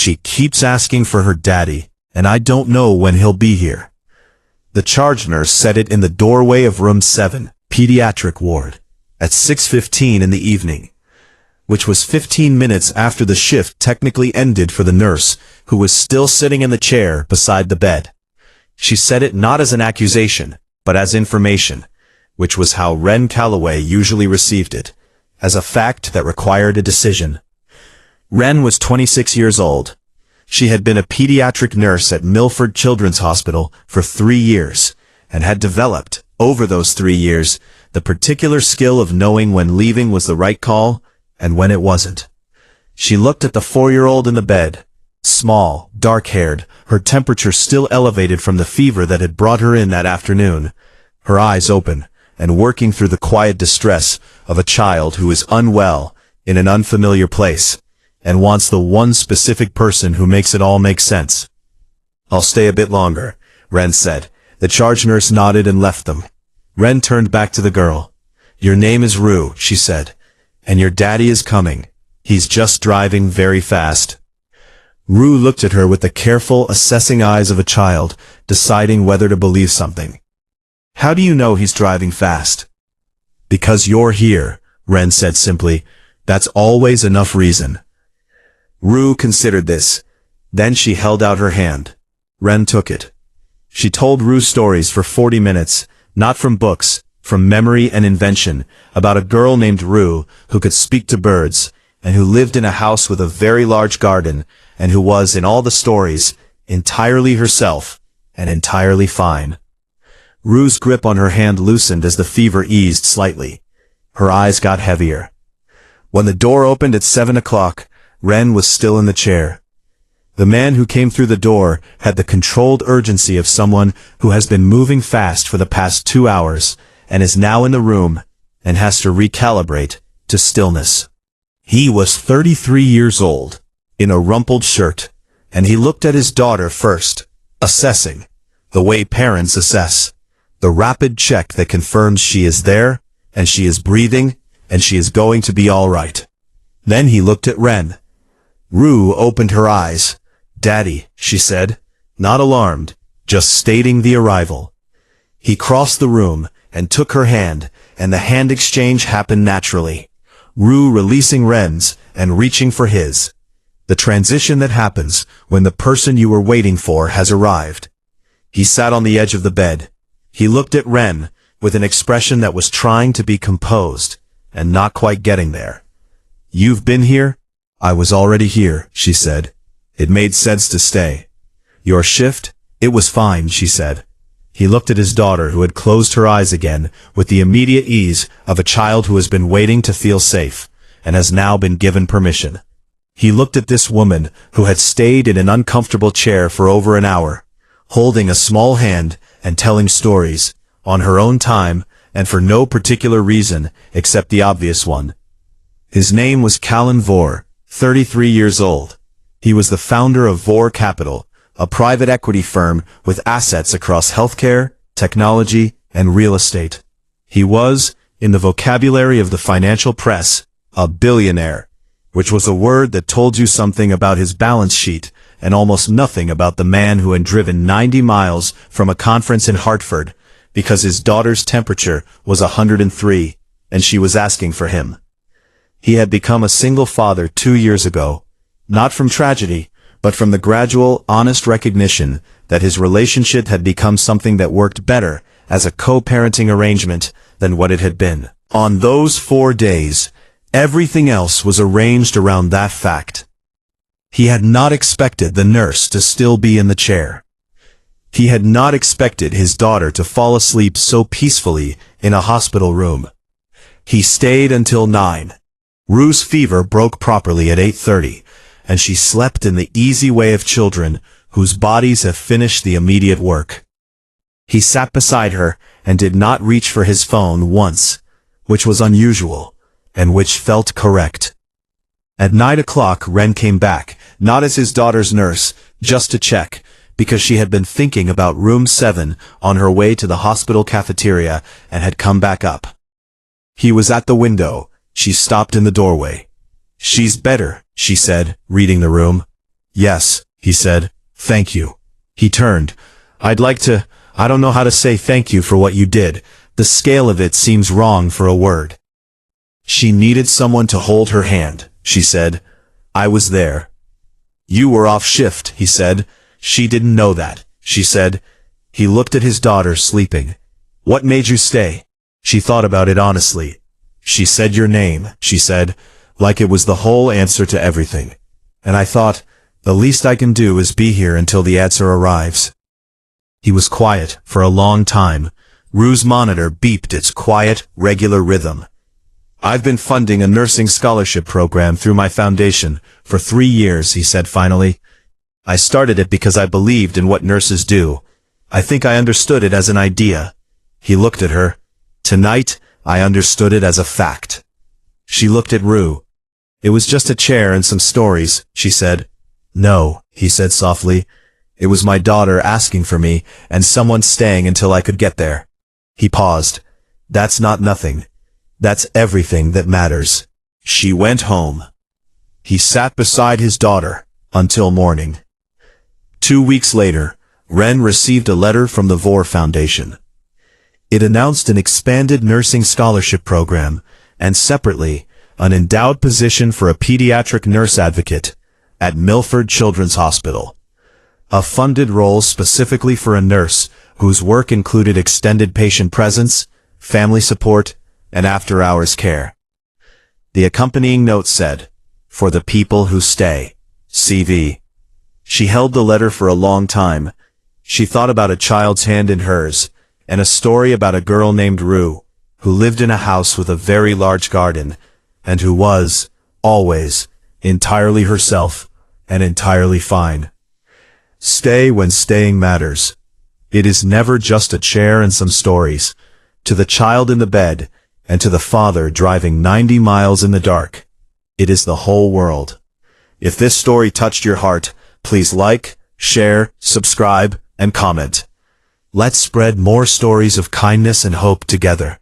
She keeps asking for her daddy, and I don't know when he'll be here. The charge nurse said it in the doorway of room 7, pediatric ward, at 6:15 in the evening, which was 15 minutes after the shift technically ended for the nurse, who was still sitting in the chair beside the bed. She said it not as an accusation, but as information, which was how Wren Calloway usually received it, as a fact that required a decision. Wren was 26 years old. She had been a pediatric nurse at Milford Children's Hospital for 3 years, and had developed, over those 3 years, the particular skill of knowing when leaving was the right call, and when it wasn't. She looked at the 4-year-old in the bed, small, dark-haired, her temperature still elevated from the fever that had brought her in that afternoon, her eyes open, and working through the quiet distress of a child who is unwell in an unfamiliar place, and wants the one specific person who makes it all make sense. "I'll stay a bit longer," Wren said. The charge nurse nodded and left them. Wren turned back to the girl. "Your name is Rue," she said. "And your daddy is coming. He's just driving very fast." Rue looked at her with the careful, assessing eyes of a child, deciding whether to believe something. "How do you know he's driving fast?" "Because you're here," Wren said simply. "That's always enough reason." Rue considered this. Then she held out her hand. Wren took it. She told Rue stories for 40 minutes, not from books, from memory and invention, about a girl named Rue who could speak to birds, and who lived in a house with a very large garden, and who was, in all the stories, entirely herself, and entirely fine. Rue's grip on her hand loosened as the fever eased slightly. Her eyes got heavier. When the door opened at 7 o'clock, Wren was still in the chair. The man who came through the door had the controlled urgency of someone who has been moving fast for the past 2 hours, and is now in the room, and has to recalibrate to stillness. He was 33 years old, in a rumpled shirt, and he looked at his daughter first, assessing, the way parents assess, the rapid check that confirms she is there, and she is breathing, and she is going to be all right. Then he looked at Wren. Rue opened her eyes. "Daddy," she said, not alarmed, just stating the arrival. He crossed the room and took her hand, and the hand exchange happened naturally, Rue releasing Wren's and reaching for his. The transition that happens when the person you were waiting for has arrived. He sat on the edge of the bed. He looked at Wren with an expression that was trying to be composed, and not quite getting there. "You've been here?" "I was already here," she said. "It made sense to stay." "Your shift?" "It was fine," she said. He looked at his daughter, who had closed her eyes again with the immediate ease of a child who has been waiting to feel safe, and has now been given permission. He looked at this woman who had stayed in an uncomfortable chair for over an hour, holding a small hand and telling stories, on her own time, and for no particular reason except the obvious one. His name was Callan Vore, 33 years old. He was the founder of Vore Capital, a private equity firm with assets across healthcare, technology, and real estate. He was, in the vocabulary of the financial press, a billionaire, which was a word that told you something about his balance sheet and almost nothing about the man who had driven 90 miles from a conference in Hartford because his daughter's temperature was 103 and she was asking for him. He had become a single father 2 years ago, not from tragedy, but from the gradual, honest recognition that his relationship had become something that worked better as a co-parenting arrangement than what it had been. On those 4 days, everything else was arranged around that fact. He had not expected the nurse to still be in the chair. He had not expected his daughter to fall asleep so peacefully in a hospital room. He stayed until 9. Rue's fever broke properly at 8:30, and she slept in the easy way of children whose bodies have finished the immediate work. He sat beside her and did not reach for his phone once, which was unusual, and which felt correct. At 9 o'clock, Wren came back, not as his daughter's nurse, just to check, because she had been thinking about room 7 on her way to the hospital cafeteria and had come back up. He was at the window. She stopped in the doorway. "She's better," she said, reading the room. Yes, he said. Thank you. He turned. I don't know how to say thank you for what you did. The scale of it seems wrong for a word. She needed someone to hold her hand, she said. I was there. You were off shift, he said. She didn't know that, she said. He looked at his daughter sleeping. What made you stay? She thought about it honestly. She said your name, she said, like it was the whole answer to everything. And I thought, the least I can do is be here until the answer arrives. He was quiet for a long time. Rue's monitor beeped its quiet, regular rhythm. I've been funding a nursing scholarship program through my foundation for 3 years, he said finally. I started it because I believed in what nurses do. I think I understood it as an idea. He looked at her. Tonight, I understood it as a fact. She looked at Rue. It was just a chair and some stories, she said. No, he said softly. It was my daughter asking for me and someone staying until I could get there. He paused. That's not nothing. That's everything that matters. She went home. He sat beside his daughter until morning. 2 weeks later, Ren received a letter from the Vor Foundation. It announced an expanded nursing scholarship program and separately, an endowed position for a pediatric nurse advocate at Milford Children's Hospital. A funded role specifically for a nurse whose work included extended patient presence, family support, and after-hours care. The accompanying note said, "For the people who stay, CV." She held the letter for a long time. She thought about a child's hand in hers, and a story about a girl named Rue, who lived in a house with a very large garden, and who was, always, entirely herself, and entirely fine. Stay when staying matters. It is never just a chair and some stories. To the child in the bed, and to the father driving 90 miles in the dark, it is the whole world. If this story touched your heart, please like, share, subscribe, and comment. Let's spread more stories of kindness and hope together.